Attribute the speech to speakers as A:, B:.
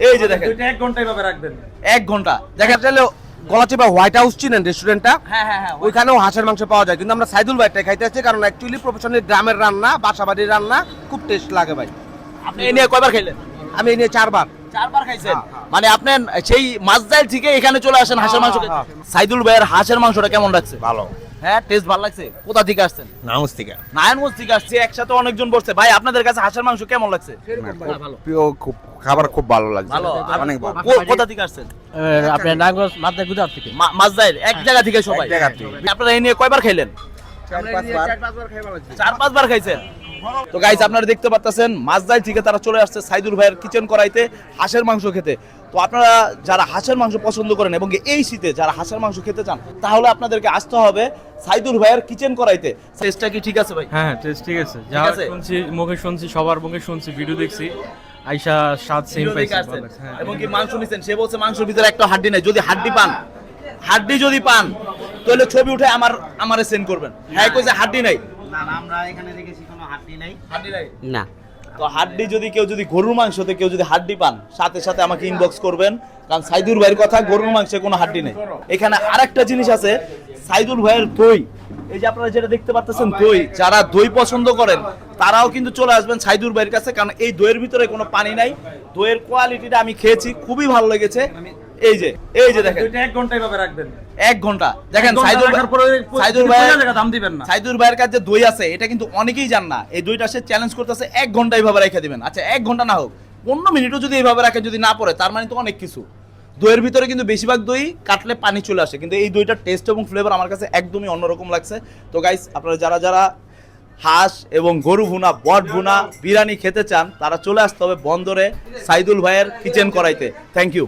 A: এই যে দেখেন
B: দুইটা 1 ঘন্টা এভাবে রাখবেন।
A: 1 ঘন্টা দেখেন।
C: তাহলে গলাচিপা হোয়াইট হাউস চিনেন রেস্টুরেন্টটা?
A: হ্যাঁ হ্যাঁ হ্যাঁ
C: ওইখানেও হাঁসের মাংস পাওয়া যায়, কিন্তু আমরা সাইদুল ভাইটাই খাইতে আসছি কারণ অ্যাকচুয়ালি প্রফেশনাল গ্রামের রান্না, বাসাবাড়ির রান্না খুব টেস্ট লাগে ভাই।
A: আপনি এই নিয়ে কয়বার খাইলেন?
C: আমি এই নিয়ে 4 বার।
A: 4 বার খাইছেন?
C: হ্যাঁ।
A: মানে আপনি সেই মাছদাইল থেকে এখানে চলে আসেন হাঁসের মাংস খেতে। সাইদুল ভাইয়ের হাঁসের মাংসটা কেমন লাগছে?
D: ভালো।
A: হ্যাঁ, টেস্ট ভালো লাগছে। কোথা থেকে আসছেন?
D: নামুস থেকে।
A: নারায়ণগঞ্জ থেকে আসছে, একসাথে অনেকজন বসছে। ভাই আপনাদের কাছে হাঁসের মাংস কেমন লাগছে?
D: ভালো। খুব খাবার খুব ভালো লাগছে।
A: ভালো।
D: অনেক ভালো।
A: কোথা থেকে আসছেন?
B: আপনার নারায়ণগঞ্জ মাদ্রাজ গুজরাট থেকে।
A: মাছদাইল এক জায়গা থেকে সবাই?
D: এক জায়গা থেকে।
A: আপনারা এই নিয়ে কয়বার খাইলেন? 4-5 বার খাইছেন। তো গাইস আপনারা দেখতে পাচ্ছেন মাছদাই থেকে তারা চলে আসছে সাইদুল ভাইয়ের কিচেন করাইতে হাঁসের মাংস খেতে। তো আপনারা যারা হাঁসের মাংস পছন্দ করেন এবং এই শীতে যারা হাঁসের মাংস খেতে চান তাহলে আপনাদেরকে আসতে হবে সাইদুল ভাইয়ের কিচেন করাইতে। টেস্টটা কি ঠিক আছে ভাই?
E: হ্যাঁ টেস্ট ঠিক আছে, যা
A: আছে?
E: শুনছি মুখে শুনছি, সবার মুখে শুনছি, ভিডিও দেখছি, আইসা স্বাদ সেম
A: ভিডিও দেখে
E: পাইছি।
A: আসছেন।
E: হ্যাঁ
A: এবং কি মাংস নিছেন, সে বলছে মাংসের ভিতরে একটা হাড্ডি নাই। যদি হাড্ডি পান, হাড্ডি যদি পান তাহলে ছবি উঠে আমারে সেন্ড করবেন। হ্যাঁ কইছে হাড্ডি নাই।
F: না না, আমরা এখানে দেখেছি কোনো হাড্ডি নাই।
A: হাড্ডি নাই
F: না।
A: তো হাড্ডি যদি কেউ যদি গরুর মাংসতে কেউ যদি হাড্ডি পান সাথে সাথে আমাকে ইনবক্স করবেন, কারণ সাইদুল ভাইয়ের কথা গরুর মাংসে কোনো হাড্ডি নেই। এখানে আরেকটা জিনিস আছে, সাইদুল ভাইয়ের দই। এই যে আপনারা যেটা দেখতে পাচ্ছেন দই, যারা দই পছন্দ করেন তারাও কিন্তু চলে আসবেন সাইদুল ভাইয়ের কাছে, কারণ এই দইয়ের ভিতরে কোনো পানি নাই। দইয়ের কোয়ালিটিটা আমি খেয়েছি, খুবই ভালো লেগেছে। এই যে দেখেন
B: দুইটা 1 ঘন্টা এভাবে রাখবেন।
A: 1 ঘন্টা দেখেন।
B: 1 ঘন্টা
A: সাইদুল
B: রাখার পরে
A: সাইদুল ভাইয়ের
B: টাকা দাম দিবেন না।
A: সাইদুল ভাইয়ের কাছে দই আছে, এটা কিন্তু অনেকেই জান না। এই দইটা সে চ্যালেঞ্জ করতেছে 1 ঘন্টা এইভাবে রেখে দিবেন। আচ্ছা 1 ঘন্টা না হোক, 15 মিনিটও যদি এইভাবে রাখে, যদি না পড়ে তার মানে তো অনেক কিছু। দইয়ের ভিতরে কিন্তু বেশিরভাগ দই কাটলে পানি চলে আসে, কিন্তু এই দইটার টেস্ট এবং ফ্লেভার আমার কাছে একদমই অন্যরকম লাগছে। তো গাইস আপনারা যারা যারা হাঁস এবং গরু ভুনা, বট ভুনা, বিরিয়ানি খেতে চান তারা চলে আসতে হবে বন্দরে সাইদুল ভাইয়ের কিচেন করাইতে। Thank you.